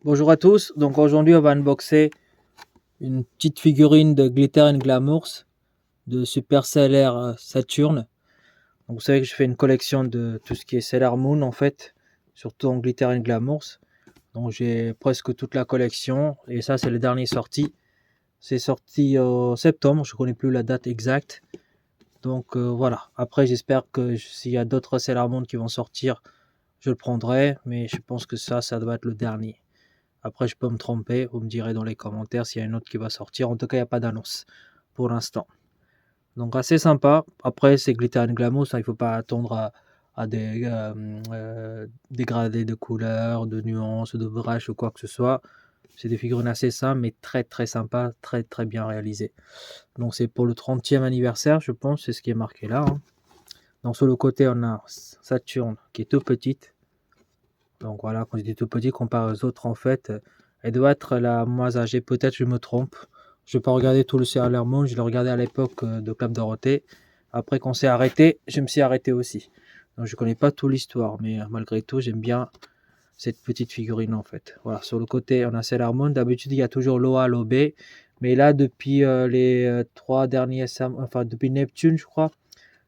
Bonjour à tous, donc aujourd'hui on va unboxer une petite figurine de Glitter and Glamours de Super Sailor Saturn. Donc vous savez que je fais une collection de tout ce qui est Sailor Moon en fait, surtout en Glitter and Glamours. Donc j'ai presque toute la collection et ça c'est le dernier sorti. C'est sorti en septembre, je ne connais plus la date exacte. Donc voilà, après j'espère que s'il y a d'autres Sailor Moon qui vont sortir, je le prendrai, mais je pense que ça doit être le dernier. Après, je peux me tromper, vous me direz dans les commentaires s'il y a une autre qui va sortir. En tout cas, il n'y a pas d'annonce pour l'instant. Donc, assez sympa. Après, c'est Glitter and Glamour, ça, il ne faut pas attendre à des dégradés de couleurs, de nuances, de brush ou quoi que ce soit. C'est des figurines assez simples, mais très très sympas, très très bien réalisées. Donc, c'est pour le 30e anniversaire, je pense, c'est ce qui est marqué là. Donc, sur le côté, on a Saturn qui est tout petite. Donc voilà, quand je dis tout petit comparé aux autres, en fait, elle doit être la moins âgée. Peut-être je me trompe. Je n'ai pas regardé tout le Sailor Moon. Je l'ai regardé à l'époque de Club Dorothée. Après qu'on s'est arrêté, je me suis arrêté aussi. Donc je connais pas toute l'histoire, mais malgré tout, j'aime bien cette petite figurine en fait. Voilà, sur le côté, on a Sailor Moon. D'habitude, il y a toujours Loa, Lobé. Mais là, depuis les 3 derniers, enfin depuis Neptune, je crois.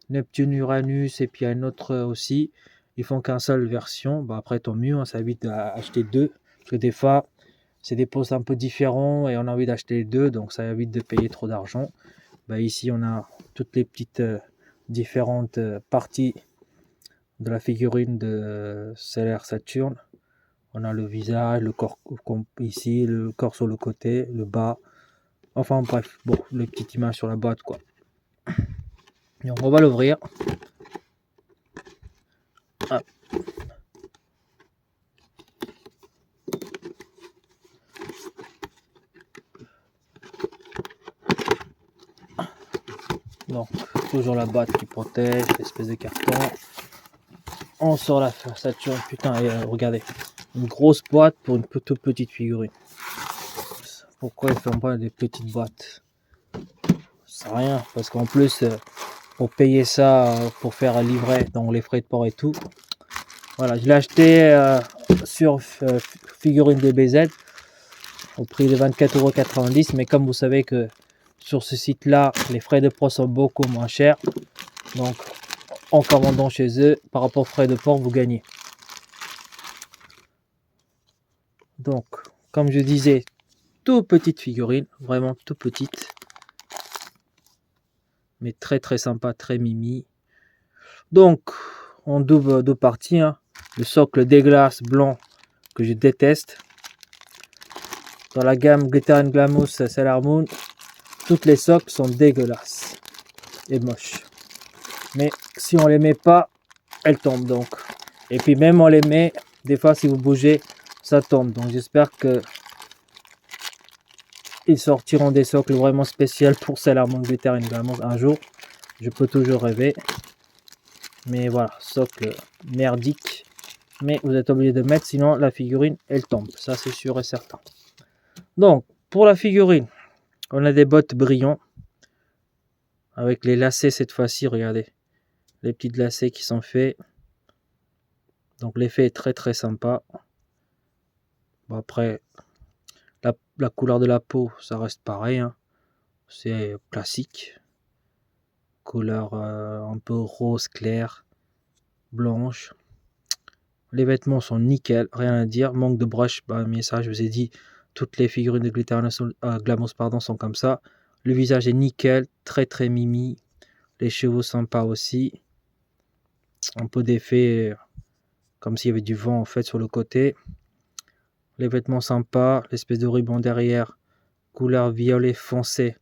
Neptune, Uranus et puis il y a une autre aussi. Ils font qu'une seule version. Bah après, tant mieux, ça évite d'acheter deux. Parce que des fois, c'est des postes un peu différents et on a envie d'acheter les deux. Donc ça évite de payer trop d'argent. Bah ici, on a toutes les petites différentes parties de la figurine de Sailor Saturn. On a le visage, le corps ici, le corps sur le côté, le bas. Enfin bref, bon, les petites images sur la boîte quoi. Donc on va l'ouvrir. Ah. Donc, toujours la boîte qui protège, l'espèce de carton. On sort la Saturn, putain, et regardez, une grosse boîte pour une toute petite figurine. Pourquoi ils font pas des petites boîtes? C'est rien, parce qu'en plus, pour payer ça, pour faire un livret, dans les frais de port et tout. Voilà, je l'ai acheté sur Figurine DBZ au prix de 24,90 €. Mais comme vous savez que sur ce site-là, les frais de port sont beaucoup moins chers. Donc, en commandant chez eux, par rapport aux frais de port, vous gagnez. Donc, comme je disais, tout petite figurine, vraiment tout petite. Mais très très sympa, très mimi. Donc, on double deux parties. Le socle dégueulasse blanc que je déteste. Dans la gamme Glitter and Glamour Sailor Moon, toutes les socles sont dégueulasses et moches. Mais si on les met pas, elles tombent donc. Et puis même on les met, des fois si vous bougez, ça tombe. Donc j'espère que ils sortiront des socles vraiment spéciaux pour Sailor Moon Glitter and Glamour un jour. Je peux toujours rêver. Mais voilà, socle merdique. Mais vous êtes obligé de mettre, sinon la figurine elle tombe. Ça c'est sûr et certain. Donc pour la figurine, on a des bottes brillants. Avec les lacets cette fois-ci, regardez. Les petites lacets qui sont faits. Donc l'effet est très très sympa. Bon, après, la couleur de la peau, ça reste pareil. C'est classique. Couleur un peu rose clair, blanche. Les vêtements sont nickel, rien à dire. Manque de brush, mais ça je vous ai dit, toutes les figurines de Glitter Glamour sont comme ça. Le visage est nickel, très très mimi. Les cheveux sympas aussi. Un peu d'effet comme s'il y avait du vent en fait sur le côté. Les vêtements sympas, l'espèce de ruban derrière, couleur violet foncé,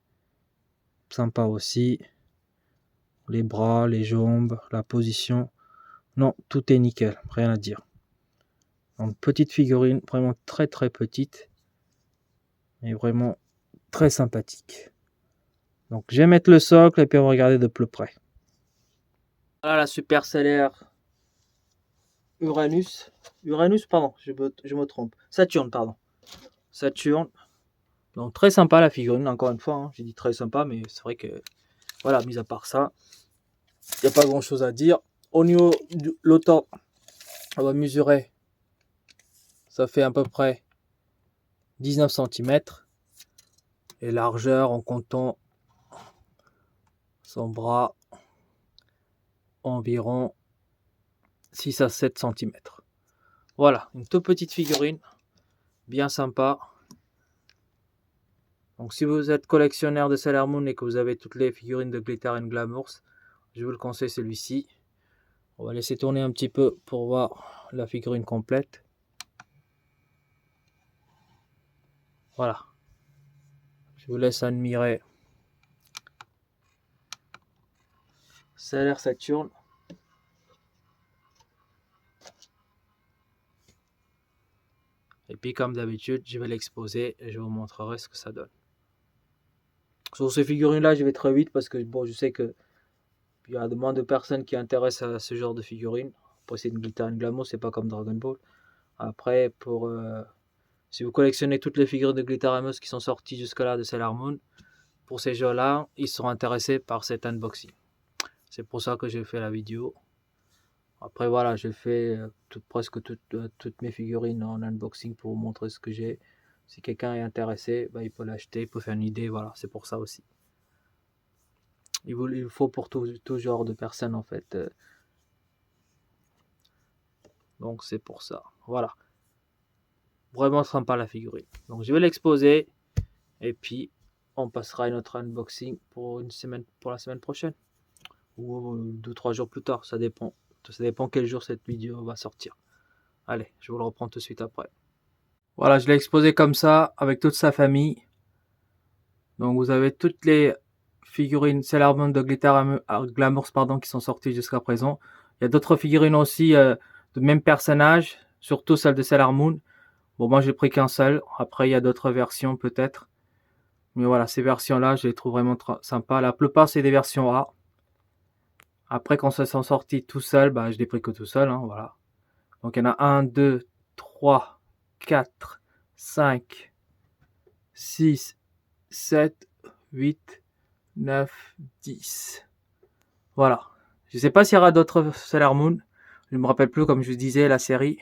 sympa aussi. Les bras, les jambes, la position. Non, tout est nickel, rien à dire. Donc, petite figurine, vraiment très très petite. Mais vraiment très sympathique. Donc je vais mettre le socle et puis on va regarder de plus près. Voilà la Super Sailor Uranus. Uranus, pardon, je me trompe. Saturne, pardon. Saturne. Donc très sympa la figurine, encore une fois. J'ai dit très sympa, mais c'est vrai que, voilà, mis à part ça, il n'y a pas grand chose à dire. Au niveau de l'autant, on va mesurer. Ça fait à peu près 19 cm. Et largeur en comptant son bras, environ 6 à 7 cm. Voilà, une toute petite figurine, bien sympa. Donc si vous êtes collectionneur de Sailor Moon et que vous avez toutes les figurines de Glitter and Glamour, je vous le conseille celui-ci. On va laisser tourner un petit peu pour voir la figurine complète. Voilà. Je vous laisse admirer Sailor Saturn. Et puis comme d'habitude, je vais l'exposer et je vous montrerai ce que ça donne. Sur ces figurines-là, je vais très vite parce que bon, je sais que il y a moins de personnes qui intéressent à ce genre de figurines. Après, c'est une Glitter and Glamour, c'est pas comme Dragon Ball. Après, si vous collectionnez toutes les figurines de Glitter and Glamour qui sont sorties jusque-là de Sailor Moon, pour ces jeux-là, ils seront intéressés par cet unboxing. C'est pour ça que j'ai fait la vidéo. Après, voilà, j'ai fait presque toutes mes figurines en unboxing pour vous montrer ce que j'ai. Si quelqu'un est intéressé, bah, il peut l'acheter, il peut faire une idée. Voilà, c'est pour ça aussi. Il faut pour tout genre de personnes en fait. Donc c'est pour ça. Voilà. Vraiment sympa la figurine. Donc je vais l'exposer. Et puis on passera à notre unboxing pour la semaine prochaine. Ou 2-3 jours plus tard. Ça dépend. Ça dépend quel jour cette vidéo va sortir. Allez, je vous le reprends tout de suite après. Voilà, je l'ai exposé comme ça avec toute sa famille. Donc vous avez toutes les figurines Sailor Moon de Glitter Glamour qui sont sorties jusqu'à présent. Il y a d'autres figurines aussi de même personnage, surtout celle de Sailor Moon. Bon, moi j'ai pris qu'un seul. Après il y a d'autres versions peut-être. Mais voilà, ces versions-là, je les trouve vraiment sympas. La plupart c'est des versions A. Après quand ça sont sortis tout seul, bah, je les pris que tout seul. Hein, voilà. Donc il y en a 1, 2, 3, 4, 5, 6, 7, 8, 9, 10. Voilà. Je ne sais pas s'il y aura d'autres Sailor Moon. Je ne me rappelle plus, comme je vous disais, la série.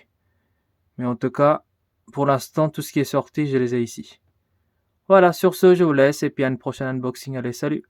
Mais en tout cas, pour l'instant, tout ce qui est sorti, je les ai ici. Voilà, sur ce, je vous laisse et puis à une prochaine unboxing. Allez, salut!